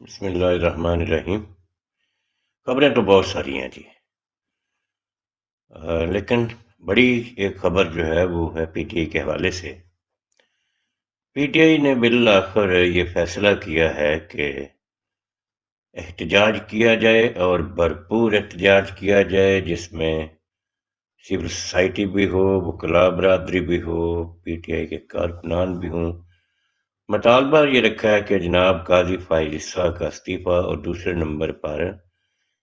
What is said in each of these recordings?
بسم اللہ الرحمن الرحیم۔ خبریں تو بہت ساری ہیں جی، لیکن بڑی ایک خبر جو ہے وہ ہے پی ٹی آئی کے حوالے سے۔ پی ٹی آئی نے بالآخر یہ فیصلہ کیا ہے کہ احتجاج کیا جائے اور بھرپور احتجاج کیا جائے، جس میں سول سوسائٹی بھی ہو، وکلاء برادری بھی ہو، پی ٹی آئی کے کارکنان بھی ہوں۔ مطالبہ یہ رکھا ہے کہ جناب قاضی فائز عیسیٰ کا استعفیٰ اور دوسرے نمبر پر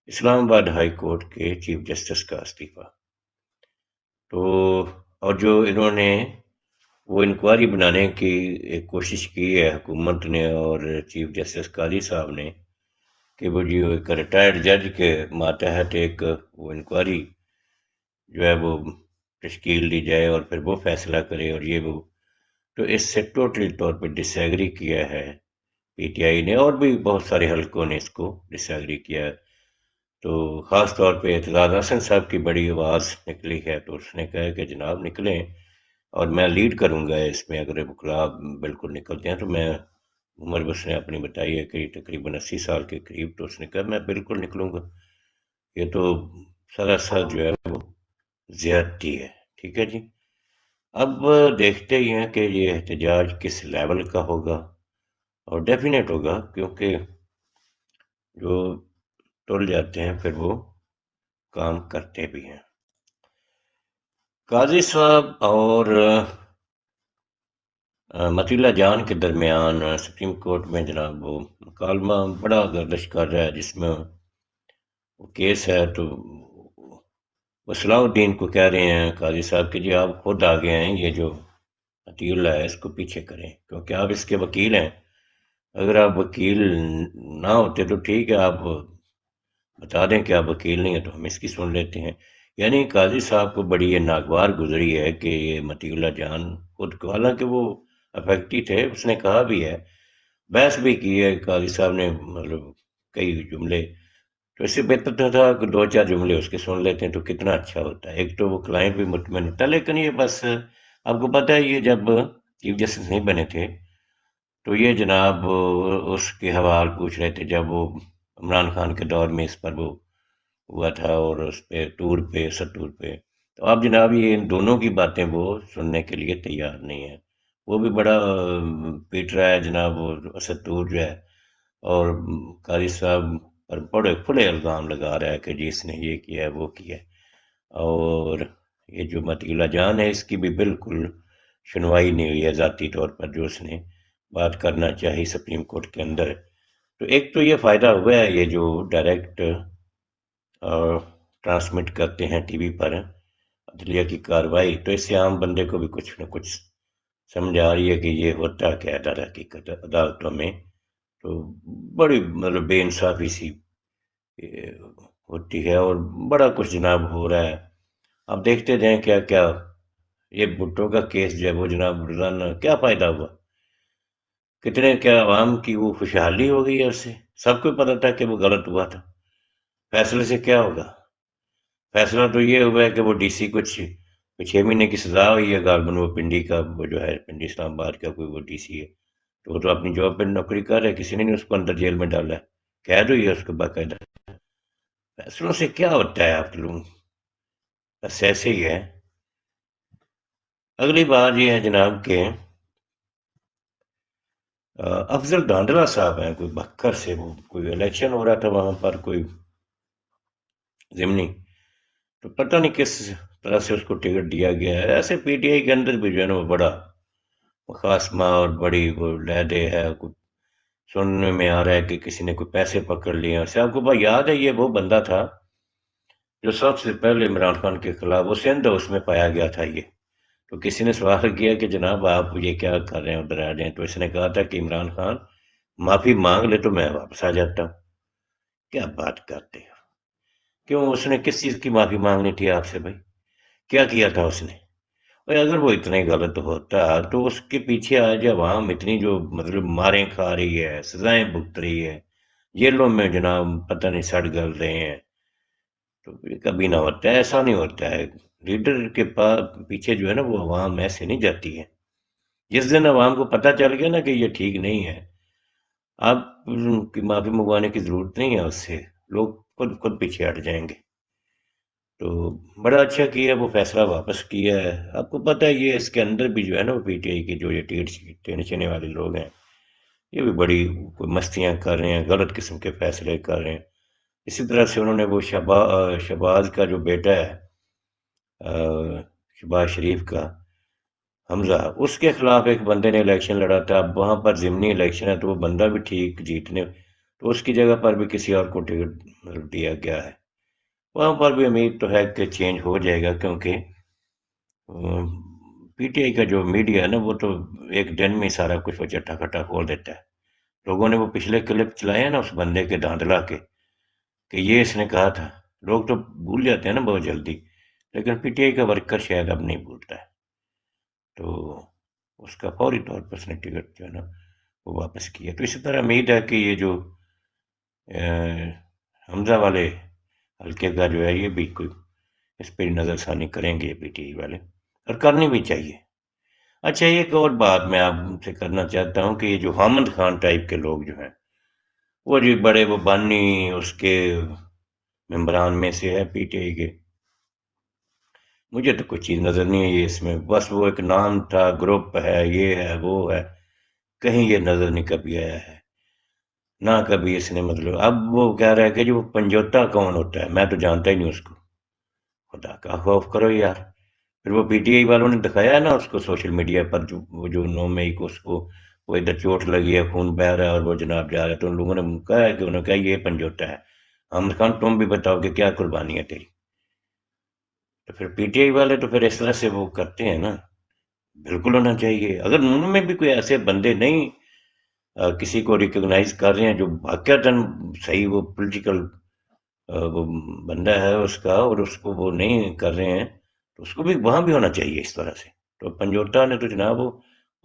اسلام آباد ہائی کورٹ کے چیف جسٹس کا استعفیٰ۔ تو اور جو انہوں نے وہ انکوائری بنانے کی ایک کوشش کی ہے حکومت نے اور چیف جسٹس قاضی صاحب نے، کہ وہ جو ایک ریٹائرڈ جج کے ماتحت ایک وہ انکوائری جو ہے وہ تشکیل دی جائے اور پھر وہ فیصلہ کرے اور یہ وہ، تو اس سے ٹوٹلی طور پہ ڈس ایگری کیا ہے پی ٹی آئی نے، اور بھی بہت سارے حلقوں نے اس کو ڈس ایگری کیا ہے۔ تو خاص طور پہ اعتزاز احسن صاحب کی بڑی آواز نکلی ہے، تو اس نے کہا کہ جناب نکلیں اور میں لیڈ کروں گا اس میں، اگر وکلاء بالکل نکلتے ہیں تو میں، عمر بس نے اپنی بتائی ہے کہ تقریباً 80 سال کے قریب، تو اس نے کہا میں بالکل نکلوں گا، یہ تو سراسر جو ہے وہ زیادتی ہے۔ ٹھیک ہے جی، اب دیکھتے ہی ہیں کہ یہ احتجاج کس لیول کا ہوگا، اور ڈیفینیٹ ہوگا، کیونکہ جو تل جاتے ہیں پھر وہ کام کرتے بھی ہیں۔ قاضی صاحب اور مطیلہ جان کے درمیان سپریم کورٹ میں جناب وہ مکالمہ بڑا گردش کر رہا ہے، جس میں وہ کیس ہے، تو وہ صلاح الدین کو کہہ رہے ہیں قاضی صاحب کہ جی آپ خود آگے ہیں، یہ جو عطی اللہ ہے اس کو پیچھے کریں، کیونکہ آپ اس کے وکیل ہیں۔ اگر آپ وکیل نہ ہوتے تو ٹھیک ہے، آپ بتا دیں کہ آپ وکیل نہیں ہیں تو ہم اس کی سن لیتے ہیں۔ یعنی قاضی صاحب کو بڑی یہ ناگوار گزری ہے کہ یہ مطیع اللہ جان خود کو، حالانکہ وہ افیکٹی تھے، اس نے کہا بھی ہے، بحث بھی کی ہے قاضی صاحب نے، مطلب کئی جملے، تو اس سے بہتر تھا کہ دو چار جملے اس کے سن لیتے ہیں تو کتنا اچھا ہوتا ہے، ایک تو وہ کلائنٹ بھی مطمئن ہوتا ہے۔ لیکن یہ بس آپ کو پتہ ہے، یہ جب چیف جسٹس نہیں بنے تھے تو یہ جناب اس کے حوال پوچھ رہے تھے، جب وہ عمران خان کے دور میں اس پر وہ ہوا تھا، اور اس پہ ٹور پہ ستور پہ، تو اب جناب یہ ان دونوں کی باتیں وہ سننے کے لیے تیار نہیں ہیں۔ وہ بھی بڑا پیٹ رہا ہے جناب وہ ستور جو ہے، اور قاضی صاحب پر بڑے کھلے الزام لگا رہا ہے کہ جی اس نے یہ کیا ہے وہ کیا ہے، اور یہ جو مطیع اللہ جان ہے اس کی بھی بالکل سنوائی نہیں ہوئی ہے ذاتی طور پر، جو اس نے بات کرنا چاہی سپریم کورٹ کے اندر۔ تو ایک تو یہ فائدہ ہوا ہے، یہ جو ڈائریکٹ ٹرانسمٹ کرتے ہیں ٹی وی پر عدلیہ کی کارروائی، تو اس سے عام بندے کو بھی کچھ نہ کچھ سمجھ آ رہی ہے کہ یہ ہوتا کیا ہے در حقیقت عدالتوں میں، تو بڑی مطلب بے انصافی سی ہوتی ہے، اور بڑا کچھ جناب ہو رہا ہے۔ اب دیکھتے جائیں کیا کیا یہ بھٹو کا کیس جو ہے وہ جناب روزانہ کیا فائدہ ہوا، کتنے کیا عوام کی وہ خوشحالی ہو گئی ہے اس سے، سب کو پتہ تھا کہ وہ غلط ہوا تھا۔ فیصلے سے کیا ہوگا؟ فیصلہ تو یہ ہوا ہے کہ وہ ڈی سی کو 6 مہینے کی سزا ہوئی ہے، غالباً وہ پنڈی کا، وہ جو ہے پنڈی اسلام آباد کا کوئی وہ ڈی سی ہے، تو وہ تو اپنی جاب پہ نوکری کر رہا ہے، کسی نے نہیں اس کو اندر جیل میں ڈالا ہے، قید ہوئی ہے اس کو باقاعدہ۔ فیصلوں سے کیا ہوتا ہے آپ لوگ، بس ایسے ہی ہے۔ اگلی بات یہ ہے جناب کہ افضل دھاندلا صاحب ہیں کوئی بکر سے، وہ کوئی الیکشن ہو رہا تھا وہاں پر کوئی ضمنی، تو پتہ نہیں کس طرح سے اس کو ٹکٹ دیا گیا ہے۔ ایسے پی ٹی آئی کے اندر بھی جو ہے نا وہ بڑا مخاسمہ اور بڑی وہ لہدے ہے، سننے میں آ رہا ہے کہ کسی نے کوئی پیسے پکڑ لیے ہیں۔ سے آپ کو بات یاد ہے، یہ وہ بندہ تھا جو سب سے پہلے عمران خان کے خلاف وہ سندھ اس میں پایا گیا تھا، یہ تو کسی نے سوال کیا کہ جناب آپ یہ کیا کر رہے ہیں، ادھر آ جائیں، تو اس نے کہا تھا کہ عمران خان معافی مانگ لے تو میں واپس آ جاتا ہوں۔ کیا بات کرتے ہو، کیوں اس نے کس چیز کی معافی مانگنی تھی آپ سے بھائی، کیا کیا تھا اس نے؟ اور اگر وہ اتنے غلط ہوتا تو اس کے پیچھے آج عوام اتنی جو مطلب ماریں کھا رہی ہے، سزائیں بھگت رہی ہے، جیلوں میں جناب پتہ نہیں سڑ گل رہے ہیں، تو یہ کبھی نہ ہوتا ہے، ایسا نہیں ہوتا ہے۔ لیڈر کے پیچھے جو ہے نا وہ عوام ایسے نہیں جاتی ہے۔ جس دن عوام کو پتہ چل گیا نا کہ یہ ٹھیک نہیں ہے، آپ کی معافی منگوانے کی ضرورت نہیں ہے اس سے، لوگ خود خود پیچھے ہٹ جائیں گے۔ تو بڑا اچھا کیا وہ فیصلہ واپس کیا ہے۔ آپ کو پتہ ہے یہ اس کے اندر بھی جو ہے نا وہ پی ٹی آئی کے جو یہ ٹیڑھ چینے والے لوگ ہیں، یہ بھی بڑی کوئی مستیاں کر رہے ہیں، غلط قسم کے فیصلے کر رہے ہیں۔ اسی طرح سے انہوں نے وہ شہباز کا جو بیٹا ہے، شہباز شریف کا حمزہ، اس کے خلاف ایک بندے نے الیکشن لڑا تھا۔ اب وہاں پر ضمنی الیکشن ہے تو وہ بندہ بھی ٹھیک جیتنے، تو اس کی جگہ پر بھی کسی اور کو ٹکٹ دیا گیا ہے۔ وہاں پر بھی امید تو ہے کہ چینج ہو جائے گا، کیونکہ پی ٹی آئی کا جو میڈیا ہے نا وہ تو ایک دن میں سارا کچھ وہ چٹا کھٹا کھول دیتا ہے۔ لوگوں نے وہ پچھلے کلپ چلائے ہیں نا اس بندے کے دھاندلا کے، کہ یہ اس نے کہا تھا، لوگ تو بھول جاتے ہیں نا بہت جلدی، لیکن پی ٹی آئی کا ورکر شاید اب نہیں بھولتا ہے۔ تو اس کا فوری طور پر اس نے ٹکٹ جو ہے نا وہ واپس کیا۔ تو اسی طرح امید ہے کہ یہ جو حمزہ والے حلقے کا جو ہے یہ بھی کوئی اس پہ نظر ثانی کریں گے پی ٹی آئی والے، اور کرنی بھی چاہیے۔ اچھا ایک اور بات میں آپ سے کرنا چاہتا ہوں کہ یہ جو حامد خان ٹائپ کے لوگ جو ہیں، وہ جو بڑے وہ بانی اس کے ممبران میں سے ہے پی ٹی آئی کے، مجھے تو کوئی چیز نظر نہیں آئی اس میں، بس وہ ایک نام تھا، گروپ ہے، یہ ہے وہ ہے، کہیں یہ نظر نہیں کبھی آیا ہے، نہ کبھی اس نے مطلب۔ اب وہ کہہ رہا ہے کہ جو پنجوتا کون ہوتا ہے، میں تو جانتا ہی نہیں اس کو، خدا کا خوف کرو یار۔ پھر وہ پی ٹی آئی والوں نے دکھایا ہے نا اس کو سوشل میڈیا پر، جو وہ جو 9 مئی کو اس کو وہ ادھر چوٹ لگی ہے، خون بہہ رہا ہے اور وہ جناب جا رہا ہے، تو ان لوگوں نے کہا ہے کہ انہوں نے کہا یہ پنجوتا ہے۔ حامد خان تم بھی بتاؤ کہ کیا قربانی ہے تیری؟ تو پھر پی ٹی آئی والے تو پھر اس طرح سے وہ کرتے ہیں نا، بالکل ہونا چاہیے۔ اگر ان میں بھی کوئی ایسے بندے نہیں کسی کو ریکگنائز کر رہے ہیں جو واقعتاً صحیح وہ پولیٹیکل وہ بندہ ہے اس کا، اور اس کو وہ نہیں کر رہے ہیں، تو اس کو بھی وہاں بھی ہونا چاہیے اس طرح سے۔ تو پنجوتا نے تو جناب وہ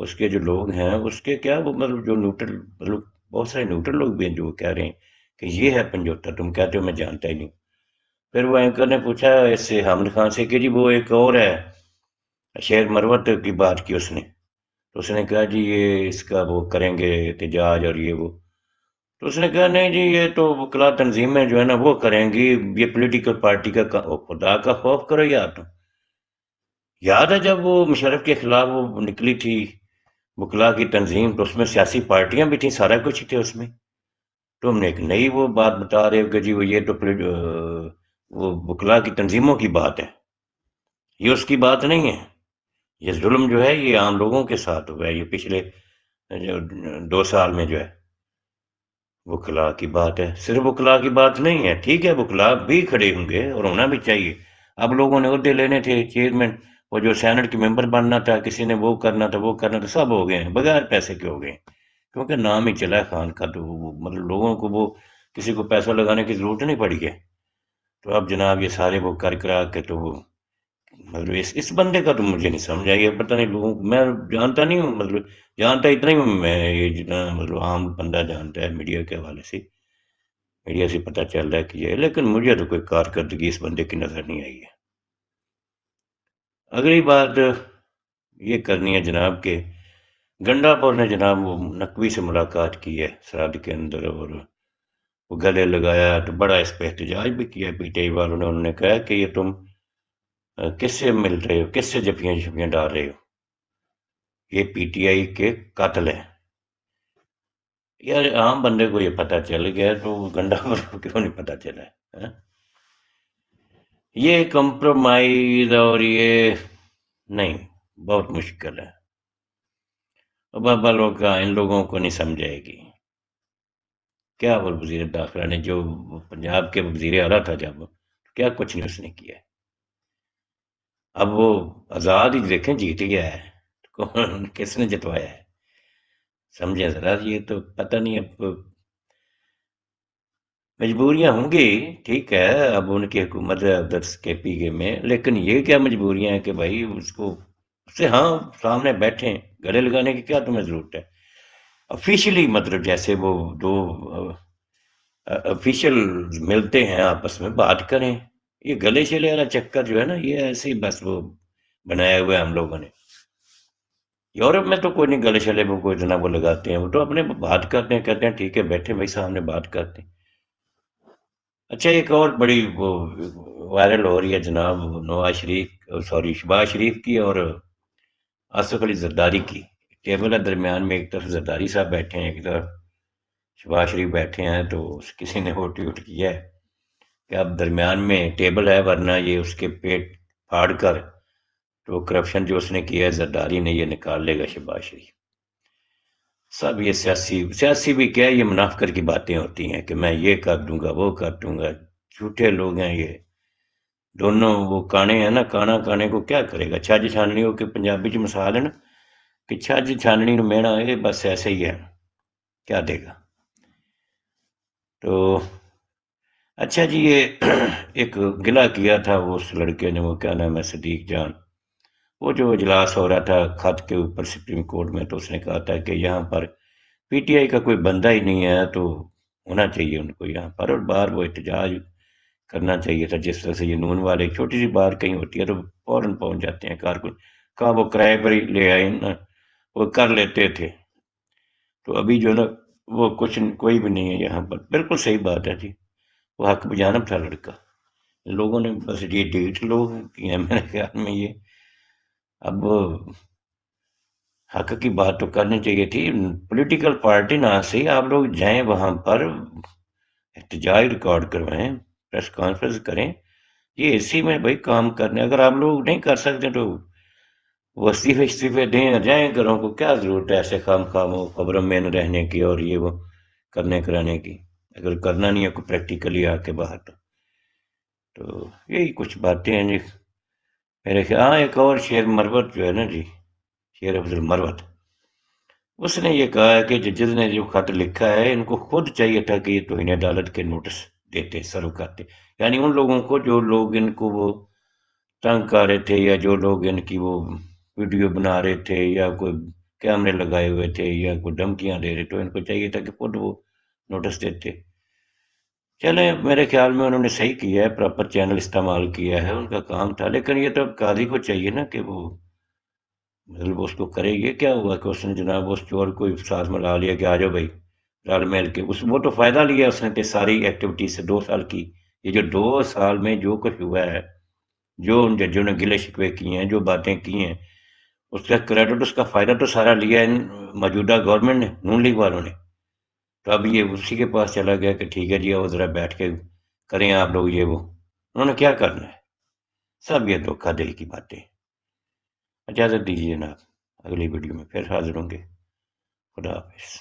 اس کے جو لوگ ہیں اس کے کیا وہ مطلب جو نیوٹرل، مطلب بہت سارے نیوٹرل لوگ بھی ہیں جو کہہ رہے ہیں کہ یہ ہے پنجوتا، تم کہتے ہو میں جانتا ہی نہیں۔ پھر وہ اینکر نے پوچھا اس سے حامد خان سے کہ جی وہ ایک اور ہے شیر مروت کی بات کی اس نے، تو اس نے کہا جی یہ اس کا وہ کریں گے احتجاج اور یہ وہ، تو اس نے کہا نہیں جی یہ تو وکلا تنظیمیں جو ہے نا وہ کریں گی، یہ پولیٹیکل پارٹی کا خدا کا خوف کرو یار تم۔ یاد ہے جب وہ مشرف کے خلاف وہ نکلی تھی وکلا کی تنظیم، تو اس میں سیاسی پارٹیاں بھی تھیں، سارا کچھ تھے اس میں، تو ہم نے ایک نئی وہ بات بتا رہے ہو کہ جی وہ یہ تو وہ وکلا کی تنظیموں کی بات ہے، یہ اس کی بات نہیں ہے۔ یہ ظلم جو ہے یہ عام لوگوں کے ساتھ ہوا ہے، یہ پچھلے 2 سال میں جو ہے وکلا کی بات ہے، صرف وکلا کی بات نہیں ہے، ٹھیک ہے وکلا بھی کھڑے ہوں گے اور ہونا بھی چاہیے۔ اب لوگوں نے عہدے لینے تھے، چیئرمین، وہ جو سینٹ کے ممبر بننا تھا، کسی نے وہ کرنا تھا وہ کرنا تھا، سب ہو گئے ہیں بغیر پیسے کے ہو گئے ہیں، کیونکہ نام ہی چلا ہے خان کا، تو مطلب لوگوں کو وہ کسی کو پیسہ لگانے کی ضرورت نہیں پڑی ہے۔ تو اب جناب یہ سارے وہ کر کرا کے تو وہ مطلب اس بندے کا تو مجھے نہیں سمجھ آئی ہے، پتہ نہیں لوگوں کو، میں جانتا نہیں ہوں، مطلب جانتا اتنا ہی ہوں میں، یہ جتنا مطلب عام بندہ جانتا ہے میڈیا کے حوالے سے، میڈیا سے پتہ چل رہا ہے کہ یہ، لیکن مجھے تو کوئی کارکردگی اس بندے کی نظر نہیں آئی ہے۔ اگلی بات یہ کرنی ہے جناب کہ گنڈا پور نے جناب وہ نقوی سے ملاقات کی ہے سرحد کے اندر، اور وہ گلے لگایا، تو بڑا اس پہ احتجاج بھی کیا پی ٹی آئی والوں نے، انہوں نے کہا کہ یہ تم کس سے مل رہے ہو، کس سے جفیاں شفیاں ڈال رہے ہو، یہ پی ٹی آئی کے قاتل ہیں۔ یار عام بندے کو یہ پتہ چل گیا تو گنڈا پر کیوں نہیں پتہ چلا ہے؟ یہ کمپرومائز اور یہ نہیں، بہت مشکل ہے، بابا لوگ کا ان لوگوں کو نہیں سمجھائے گی کیا۔ وہ وزیر داخلہ نے جو پنجاب کے وزیر اعلیٰ تھا جب، کیا کچھ نہیں اس نے کیا۔ اب وہ آزاد ہی دیکھیں جیت گیا ہے، کون کس نے جتوایا ہے؟ سمجھیں ذرا، یہ تو پتہ نہیں اب مجبوریاں ہوں گی، ٹھیک ہے، اب ان کی حکومت ہے ادھر کے پی کے میں، لیکن یہ کیا مجبوریاں ہیں کہ بھائی اس کو اس سے ہاں سامنے بیٹھیں، گلے لگانے کی کیا تمہیں ضرورت ہے؟ آفیشلی مطلب جیسے وہ دو آفیشل ملتے ہیں آپس میں بات کریں، یہ گلے شلے والا چکر جو ہے نا یہ ایسے ہی بس وہ بنایا ہوا ہے ہم لوگوں نے۔ یورپ میں تو کوئی نہیں، گلے شلے میں کوئی اتنا وہ لگاتے ہیں، وہ تو اپنے بات کرتے ہیں، کہتے ہیں ٹھیک ہے بیٹھے بھائی سامنے بات کرتے ہیں۔ اچھا ایک اور بڑی وہ وائرل ہو رہی ہے جناب، نواز شریف، سوری شہباز شریف کی اور آصف علی زرداری کی۔ ٹیبل ہے درمیان میں، ایک طرف زرداری صاحب بیٹھے ہیں، ایک طرف شہباز شریف بیٹھے ہیں، تو کسی نے وہ ٹویٹ کیا ہے کہ اب درمیان میں ٹیبل ہے، ورنہ یہ اس کے پیٹ پھاڑ کر تو کرپشن جو اس نے کیا ہے زرداری نے، یہ نکال لے گا شہباز شریف۔ سب یہ سیاسی سیاسی بھی کیا ہے، یہ منافقت کی باتیں ہوتی ہیں کہ میں یہ کر دوں گا وہ کر دوں گا، جھوٹے لوگ ہیں یہ دونوں۔ وہ کانے ہیں نا، کانا کانے کو کیا کرے گا، چھج چھاننی ہو کے پنجابی چ مثال ہے نا کہ چھج چھاننی نو مینا، یہ بس ایسے ہی ہے، کیا دے گا۔ تو اچھا جی، یہ ایک گلہ کیا تھا وہ اس لڑکے نے، وہ کیا نام ہے، صدیق جان، وہ جو اجلاس ہو رہا تھا خط کے اوپر سپریم کورٹ میں، تو اس نے کہا تھا کہ یہاں پر پی ٹی آئی کا کوئی بندہ ہی نہیں ہے، تو ہونا چاہیے ان کو یہاں پر، اور باہر وہ احتجاج کرنا چاہیے تھا، جس طرح سے یہ نون والے چھوٹی سی بات کہیں ہوتی ہے تو فوراً پہنچ جاتے ہیں کارکن، کہا وہ کرائے پر ہی لے آئے نا، وہ کر لیتے تھے۔ تو ابھی جو ہے نا وہ کچھ کوئی بھی نہیں ہے یہاں پر، بالکل صحیح بات ہے جی، وہ حق بجانب تھا لڑکا، لوگوں نے بس یہ ڈیٹ لوگ کی ہیں میرے خیال میں یہ۔ اب حق کی بات تو کرنی چاہیے تھی، پولیٹیکل پارٹی نہ صحیح، آپ لوگ جائیں وہاں پر احتجاج ریکارڈ کروائیں، پریس کانفرنس کریں، یہ اسی میں بھائی کام کرنے، اگر آپ لوگ نہیں کر سکتے تو وہ استعفے دیں اور جائیں گھروں کو، کیا ضرورت ہے ایسے خام خام خبروں میں نہ رہنے کی اور یہ وہ کرنے کرانے کی، اگر کرنا نہیں ہے کوئی پریکٹیکلی آ کے باہر تو یہی کچھ باتیں ہیں جی میرے خیال۔ ہاں ایک اور شیر مروت جو ہے نا جی، شیر افضل مروت، اس نے یہ کہا ہے کہ جس نے جو خط لکھا ہے ان کو خود چاہیے تھا کہ یہ توہین عدالت کے نوٹس دیتے، سرو کرتے، یعنی ان لوگوں کو جو لوگ ان کو وہ تنگ کر رہے تھے، یا جو لوگ ان کی وہ ویڈیو بنا رہے تھے، یا کوئی کیمرے لگائے ہوئے تھے، یا کوئی دھمکیاں دے رہے، تو ان کو چاہیے تھا کہ خود وہ نوٹس دیتے۔ چلیں میرے خیال میں انہوں نے صحیح کیا ہے، پراپر چینل استعمال کیا ہے، ان کا کام تھا، لیکن یہ تو اب قاضی کو چاہیے نا کہ وہ مطلب اس کو کرے۔ یہ کیا ہوا کہ اس نے جناب اس چور کو ساتھ میں لا لیا کہ آ جاؤ بھائی، رل مل کے، اس وہ تو فائدہ لیا اس نے ساری ایکٹیویٹی سے 2 سال کی، یہ جو 2 سال میں جو کچھ ہوا ہے، جو ان ججوں نے گلے شکوے کیے ہیں، جو باتیں کی ہیں، اس کا کریڈٹ، اس کا فائدہ تو سارا لیا ہے موجودہ گورنمنٹ نے، نون لیگ والوں نے۔ تو اب یہ اسی کے پاس چلا گیا کہ ٹھیک ہے جی وہ ذرا بیٹھ کے کریں آپ لوگ یہ وہ، انہوں نے کیا کرنا ہے، سب یہ دھوکہ دہی کی باتیں۔ اجازت دیجیے جناب، اگلی ویڈیو میں پھر حاضر ہوں گے، خدا حافظ۔